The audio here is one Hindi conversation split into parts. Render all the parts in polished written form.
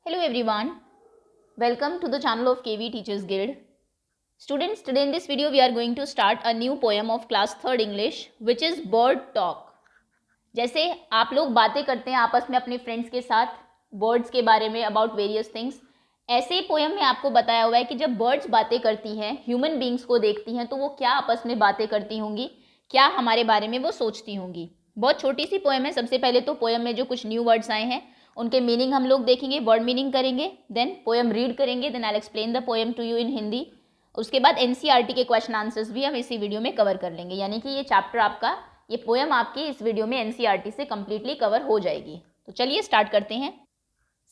Hello everyone, welcome to the channel of KV Teachers Guild. Students, today in this video we are going to start a new poem of class 3rd English which is Bird Talk. जैसे आप लोग बातें करते हैं आपस में अपने फ्रेंड्स के साथ बर्ड्स के बारे में अबाउट वेरियस थिंग्स, ऐसे पोएम में आपको बताया हुआ है कि जब बर्ड्स बातें करती हैं, ह्यूमन बींग्स को देखती हैं तो वो क्या आपस में बातें करती होंगी, क्या हमारे बारे में वो सोचती होंगी। बहुत छोटी सी पोएम है। सबसे पहले तो पोएम में जो कुछ न्यू वर्ड्स आए हैं उनके मीनिंग हम लोग देखेंगे, वर्ड मीनिंग करेंगे, देन पोएम रीड करेंगे, then I explain the poem to you in Hindi. उसके बाद एनसीईआरटी के क्वेश्चन आंसर्स भी हम इसी वीडियो में कवर कर लेंगे, यानी कि ये चैप्टर आपका, ये पोएम आपकी इस वीडियो में एनसीईआरटी से कम्प्लीटली कवर हो जाएगी। तो चलिए स्टार्ट करते हैं।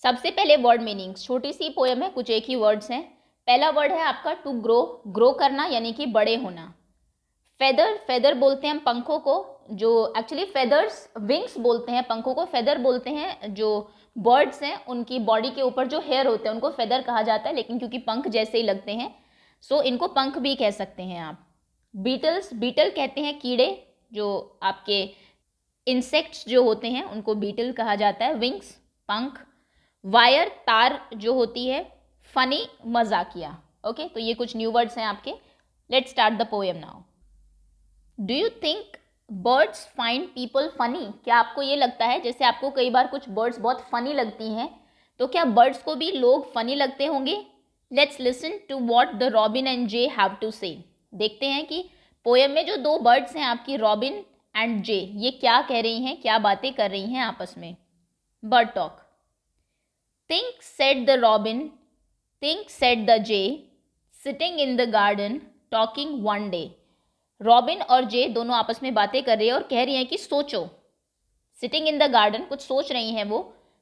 सबसे पहले वर्ड मीनिंग्स, छोटी सी पोएम है, कुछ एक ही वर्ड्स हैं। पहला वर्ड है आपका टू ग्रो, ग्रो करना यानी कि बड़े होना। फेदर, फेदर बोलते हैं हम पंखों को, जो एक्चुअली फेदर्स विंग्स बोलते हैं, पंखों को फेदर बोलते हैं। जो बर्ड्स हैं उनकी बॉडी के ऊपर जो हेयर होते हैं उनको फेदर कहा जाता है, लेकिन क्योंकि पंख जैसे ही लगते हैं सो इनको पंख भी कह सकते हैं आप। बीटल्स, बीटल कहते हैं कीड़े, जो आपके इंसेक्ट्स जो होते हैं उनको बीटल कहा जाता है। विंग्स पंख। वायर तार जो होती है। फनी मजाकिया। ओके, तो ये कुछ न्यू वर्ड्स हैं आपके। Let's start the poem now. Do you think birds find people funny? क्या आपको ये लगता है, जैसे आपको कई बार कुछ बर्ड्स बहुत फनी लगती हैं, तो क्या बर्ड्स को भी लोग फनी लगते होंगे? Let's listen to what the robin and jay have to say. देखते हैं कि पोएम में जो दो बर्ड्स हैं आपकी, रॉबिन एंड जे, ये क्या कह रही हैं, क्या बातें कर रही हैं आपस में। Bird talk. Think said the robin, think said the J, sitting in the garden talking one day. Robin और जे दोनों आपस में बातें कर रही है और कह रही हैं कि सोचो। सिटिंग इन द गार्डन, कुछ सोच रही हैं, वो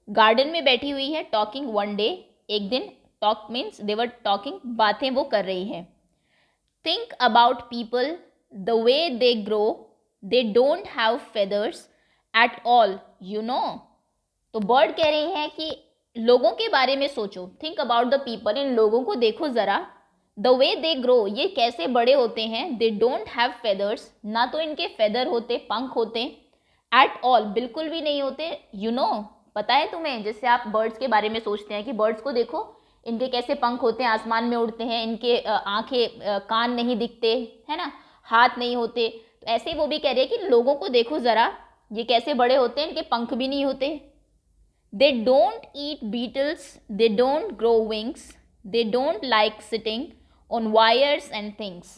गार्डन में बैठी हुई है। टॉकिंग वन डे, एक दिन। Talk means they were talking, बातें वो कर रही है। Think about people the way they grow, they don't have feathers at all you know. तो बर्ड कह रही हैं कि लोगों के बारे में सोचो। थिंक अबाउट द पीपल, इन लोगों को देखो ज़रा। द वे दे ग्रो, ये कैसे बड़े होते हैं। दे डोंट हैव फेदर्स, ना तो इनके फेदर होते, पंख होते। एट ऑल, बिल्कुल भी नहीं होते। यू नो, पता है तुम्हें, जैसे आप बर्ड्स के बारे में सोचते हैं कि बर्ड्स को देखो, इनके कैसे पंख होते हैं, आसमान में उड़ते हैं, इनके आंखें, कान नहीं दिखते, है ना, हाथ नहीं होते। तो ऐसे ही वो भी कह रही है कि लोगों को देखो ज़रा, ये कैसे बड़े होते हैं, इनके पंख भी नहीं होते। They don't eat beetles, they don't grow wings, they don't like sitting on wires and things.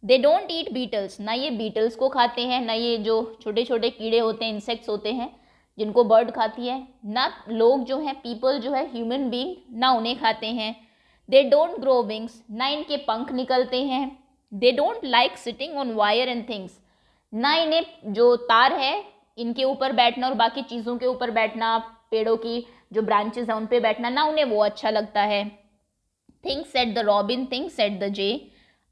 They don't eat beetles, ना ये बीटल्स को खाते हैं, ना ये जो छोटे छोटे कीड़े होते हैं, इंसेक्ट्स होते हैं जिनको बर्ड खाती है, ना लोग जो हैं, पीपल जो है, ह्यूमन बीइंग, ना उन्हें खाते हैं। दे डोंट ग्रो विंग्स, ना इनके पंख निकलते हैं। They don't like sitting on wire and things, ना इन्हें जो तार है इनके ऊपर बैठना और बाकी चीज़ों के ऊपर बैठना, पेड़ों की जो ब्रांचेस हैं उन पे बैठना, ना उन्हें वो अच्छा लगता है। Think said the robin, think said the jay,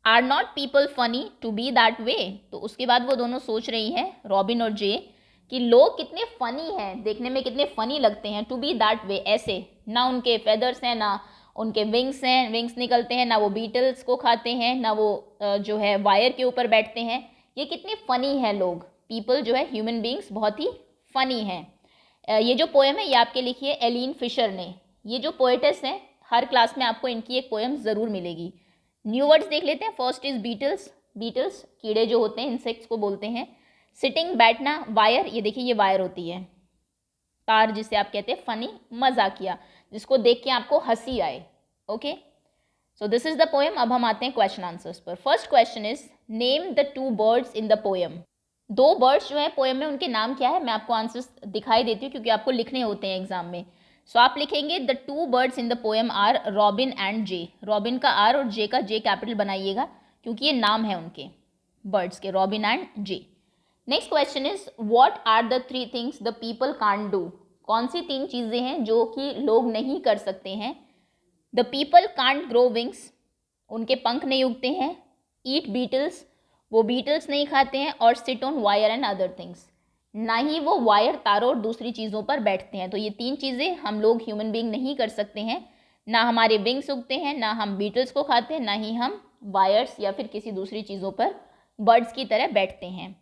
are not people funny to be that way. तो उसके बाद वो दोनों सोच रही हैं, रॉबिन और जे, कि लोग कितने फ़नी हैं, देखने में कितने फ़नी लगते हैं। टू बी दैट वे, ऐसे, ना उनके फेदर्स हैं, ना उनके विंग्स हैं, विंग्स निकलते हैं, ना वो बीटल्स को खाते हैं, ना वो जो है वायर के ऊपर बैठते हैं। ये कितने फ़नी हैं लोग, पीपल जो है, ह्यूमन बींग्स बहुत ही फ़नी हैं। ये जो पोएम है ये आपके लिखी है एलिन फिशर ने। ये जो पोएटेस हैं, हर क्लास में आपको इनकी एक पोएम ज़रूर मिलेगी। न्यू वर्ड्स देख लेते हैं। फर्स्ट इज बीटल्स, बीटल्स कीड़े जो होते हैं, इंसेक्ट्स को बोलते हैं। सिटिंग, बैठना। वायर, ये देखिए ये वायर होती है। तार, जिसे आप कहते हैं फनी, मजाकिया, जिसको देख के आपको हंसी आए। Okay, so this is the poem. अब हम आते हैं क्वेश्चन आंसर्स पर। First question is name the two birds in the poem. दो बर्ड्स जो है पोएम में, उनके नाम क्या है, मैं आपको आंसर्स दिखाई देती हूँ क्योंकि आपको लिखने होते हैं एग्जाम में। सो आप लिखेंगे the two birds in the poem are robin and jay. Robin का आर और जे का जे कैपिटल बनाइएगा क्योंकि ये नाम है उनके बर्ड्स के, robin and jay. Next question is what are the three things the people can't do. कौन सी तीन चीज़ें हैं जो कि लोग नहीं कर सकते हैं। The people can't grow wings, उनके पंख नहीं उगते हैं। ईट बीटल्स, वो बीटल्स नहीं खाते हैं। और sit on wire and other things, ना ही वो वायर, तारों और दूसरी चीज़ों पर बैठते हैं। तो ये तीन चीज़ें हम लोग ह्यूमन बीइंग नहीं कर सकते हैं। ना हमारे विंग्स उगते हैं, ना हम बीटल्स को खाते हैं, ना ही हम वायर्स या फिर किसी दूसरी चीज़ों पर बर्ड्स की तरह बैठते हैं।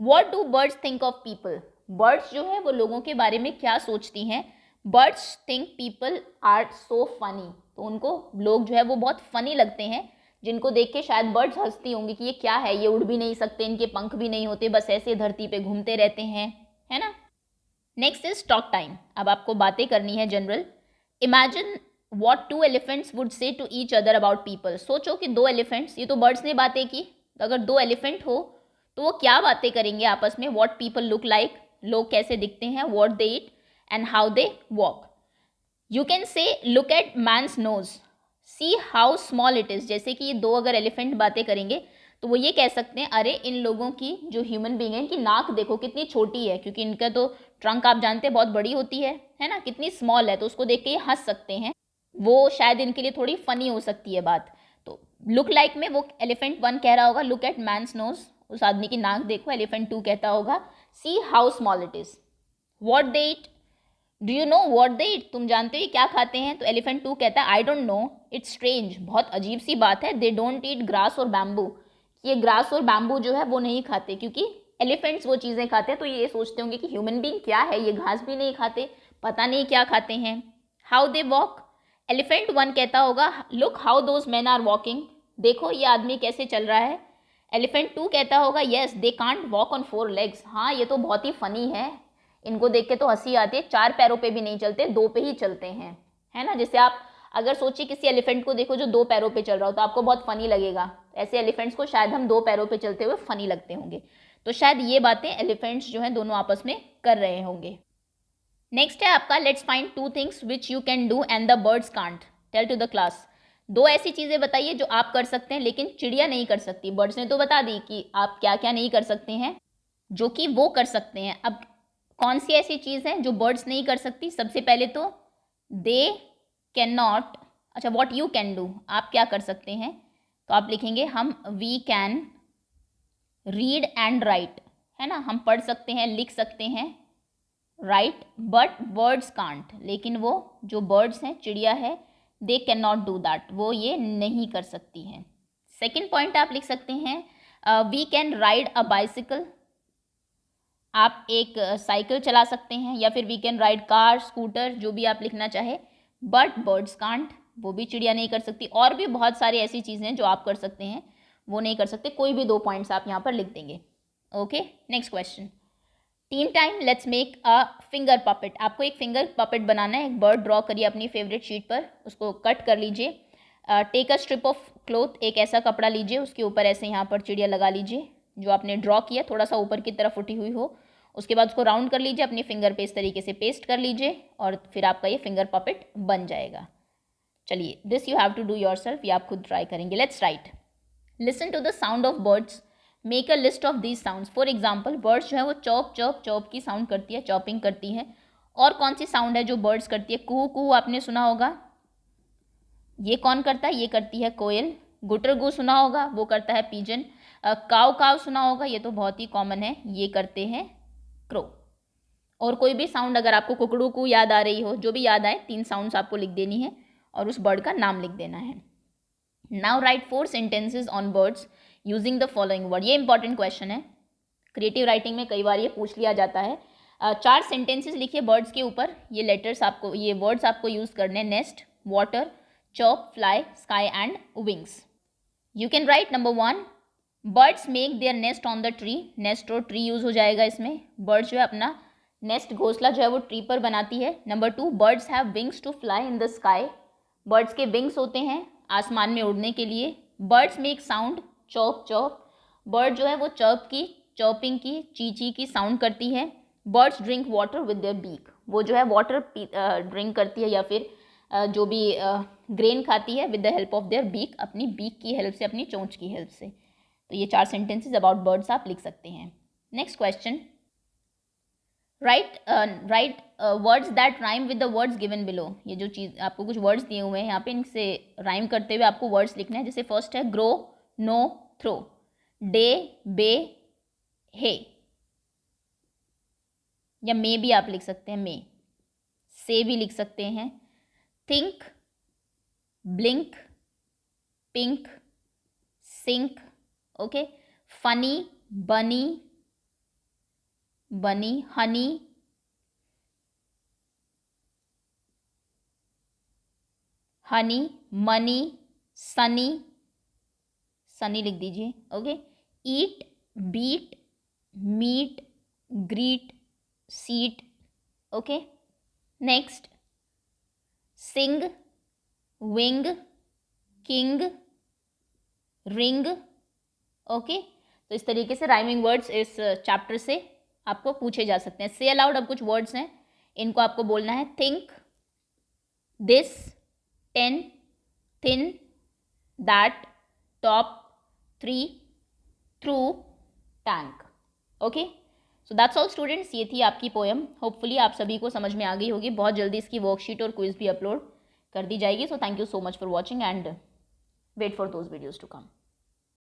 What do birds think of people, birds जो है वो लोगों के बारे में क्या सोचती हैं। Birds think people are so funny, तो उनको लोग जो है वो बहुत फनी लगते हैं, जिनको देख के शायद बर्ड्स हंसती होंगी कि ये क्या है, ये उड़ भी नहीं सकते, इनके पंख भी नहीं होते, बस ऐसे धरती पे घूमते रहते हैं, है ना। Next is talk time. अब आपको बातें करनी है general. Imagine what two elephants would say to each other about people. सोचो कि दो एलिफेंट्स, ये तो बर्ड्स ने बातें की, तो अगर दो एलिफेंट हो तो वो क्या बातें करेंगे आपस में। वॉट पीपल लुक लाइक, लोग कैसे दिखते हैं, what they eat and how they walk. You can say look at man's nose, see how small it is. जैसे कि ये दो अगर एलिफेंट बातें करेंगे तो वो ये कह सकते हैं, अरे इन लोगों की जो ह्यूमन बींग है इनकी नाक देखो कितनी छोटी है, क्योंकि इनका तो ट्रंक आप जानते हैं बहुत बड़ी होती है ना, कितनी स्मॉल है, तो उसको देख के ये हंस सकते हैं। वो शायद इनके लिए थोड़ी फनी हो सकती है बात। तो लुक लाइक में वो एलिफेंट 1 कह रहा होगा लुक एट मैंस नोज, उस आदमी की नाक देखो। एलिफेंट 2 कहता होगा सी how small it is. What they it, do you know what they it, तुम जानते हो ये क्या खाते हैं। तो एलिफेंट 2 कहता है I don't know, it's strange, बहुत अजीब सी बात है। दे डोंट ईट ग्रास और बैम्बू, ये ग्रास और बैम्बू जो है वो नहीं खाते, क्योंकि एलिफेंट्स वो चीज़ें खाते हैं, तो ये सोचते होंगे कि ह्यूमन बींग क्या है, ये घास भी नहीं खाते, पता नहीं क्या खाते हैं। हाउ दे वॉक, एलिफेंट 1 कहता होगा look how those man are walking, देखो ये आदमी कैसे चल रहा है। एलिफेंट 2 कहता होगा yes they can't walk on 4 legs, हाँ ये तो बहुत ही फनी है, इनको देख के तो हंसी आती है, 4 पैरों पे भी नहीं चलते, 2 पे ही चलते हैं, है ना। जैसे आप अगर सोचिए किसी एलिफेंट को देखो जो 2 पैरों पे चल रहा हो तो आपको बहुत फनी लगेगा, ऐसे एलिफेंट्स को शायद हम 2 पैरों पे चलते हुए फनी लगते होंगे। तो शायद ये बातें एलिफेंट्स जो हैं दोनों आपस में कर रहे होंगे। नेक्स्ट है आपका let's find 2 things which you can do and the birds can't, tell to the class. 2 ऐसी चीज़ें बताइए जो आप कर सकते हैं लेकिन चिड़िया नहीं कर सकती। बर्ड्स ने तो बता दी कि आप क्या क्या नहीं कर सकते हैं, जो कि वो कर सकते हैं। अब कौन सी ऐसी चीज़ है जो बर्ड्स नहीं कर सकती। सबसे पहले तो दे कैन नॉट, अच्छा व्हाट यू कैन डू, आप क्या कर सकते हैं, तो आप लिखेंगे हम we can read and write, है ना, हम पढ़ सकते हैं लिख सकते हैं, राइट, बट बर्ड्स कांट, लेकिन वो जो बर्ड्स हैं चिड़िया है दे कैन नॉट डू दैट, वो ये नहीं कर सकती हैं। सेकेंड पॉइंट आप लिख सकते हैं we can ride a bicycle, आप एक साइकिल चला सकते हैं, या फिर we can ride car scooter, जो भी आप लिखना चाहे, बट बर्ड्स कांट, वो भी चिड़िया नहीं कर सकती। और भी बहुत सारी ऐसी चीज़ें हैं जो आप कर सकते हैं, वो नहीं कर सकते। कोई भी 2 पॉइंट्स आप यहाँ पर लिख देंगे। Okay, next question, team time, let's make a finger puppet. आपको एक फिंगर पपेट बनाना है, एक बर्ड ड्रॉ करिए अपनी फेवरेट शीट पर, उसको कट कर लीजिए। Take a strip of cloth, एक ऐसा कपड़ा लीजिए, उसके ऊपर ऐसे यहाँ पर चिड़िया लगा लीजिए जो आपने ड्रॉ किया, थोड़ा सा ऊपर की तरफ उठी हुई हो। उसके बाद उसको राउंड कर लीजिए, अपनी फिंगर पे इस तरीके से पेस्ट कर लीजिए और फिर आपका ये फिंगर पपेट बन जाएगा। चलिए, this you have to do yourself, ये आप खुद ट्राई करेंगे। Let's write, listen to the sound of birds, make a list of these sounds. For example birds जो है वो चौप चौप चौप की साउंड करती है, चॉपिंग करती है। और कौन सी साउंड है जो बर्ड्स करती है, कुहू कुहू आपने सुना होगा, ये कौन करता है, ये करती है कोयल। गुटरगू सुना होगा, वो करता है पीजन। काव काव सुना होगा, ये तो बहुत ही कॉमन है, ये करते हैं क्रो। और कोई भी साउंड अगर आपको कुकड़ू को याद आ रही हो, जो भी याद आए, 3 साउंड्स आपको लिख देनी है और उस बर्ड का नाम लिख देना है। Now right 4 sentences on birds using the following word. ये इंपॉर्टेंट क्वेश्चन है, क्रिएटिव राइटिंग में कई बार ये पूछ लिया जाता है। 4 सेंटेंसेज लिखिए बर्ड्स के ऊपर, ये लेटर्स आपको, ये वर्ड्स आपको यूज़ करने, nest, water, chop, fly, sky and wings. You can write number 1, birds make their nest on the tree. Nest और ट्री यूज़ हो जाएगा इसमें। बर्ड्स जो है अपना नेस्ट, घोंसला जो है वो ट्री पर बनाती है। Number 2, birds have wings to fly in the sky. Birds के विंग्स होते हैं आसमान में उड़ने के लिए। बर्ड्स मेक साउंड चौप चौप, बर्ड जो है वो चर्प की, चर्पिंग की, ची की साउंड करती है। Birds drink water with their beak, वो जो है वाटर ड्रिंक करती है या फिर जो भी ग्रेन खाती है with the help of their beak, अपनी बीक की हेल्प से, अपनी चोंच की हेल्प से। तो ये 4 सेंटेंसेज अबाउट बर्ड्स आप लिख सकते हैं। Next question, right words that rhyme with the words given below. ये जो चीज़ आपको कुछ वर्ड्स दिए हुए हैं यहाँ पे, इनसे राइम करते हुए आपको वर्ड्स लिखने हैं। जैसे फर्स्ट है ग्रो, नो, थ्रो, डे, बे, हे, या मे भी आप लिख सकते हैं, मे, से भी लिख सकते हैं। Think, blink, pink, sink, okay. Funny, bunny, bunny, honey, honey, money, sunny, sunny लिख दीजिए, okay. Eat, beat, meat, greet, seat, okay. Next, sing, wing, king, ring, okay. तो इस तरीके से राइमिंग वर्ड्स इस चैप्टर से आपको पूछे जा सकते हैं। से अलाउड अब कुछ वर्ड्स हैं, इनको आपको बोलना है। Think, this, ten, thin, that, top, three, through, tank, okay. So that's all students, ये थी आपकी पोएम। होपफुली आप सभी को समझ में आ गई होगी। बहुत जल्दी इसकी वर्कशीट और क्विज भी अपलोड कर दी जाएगी। So thank you so much for watching and wait for those videos to come.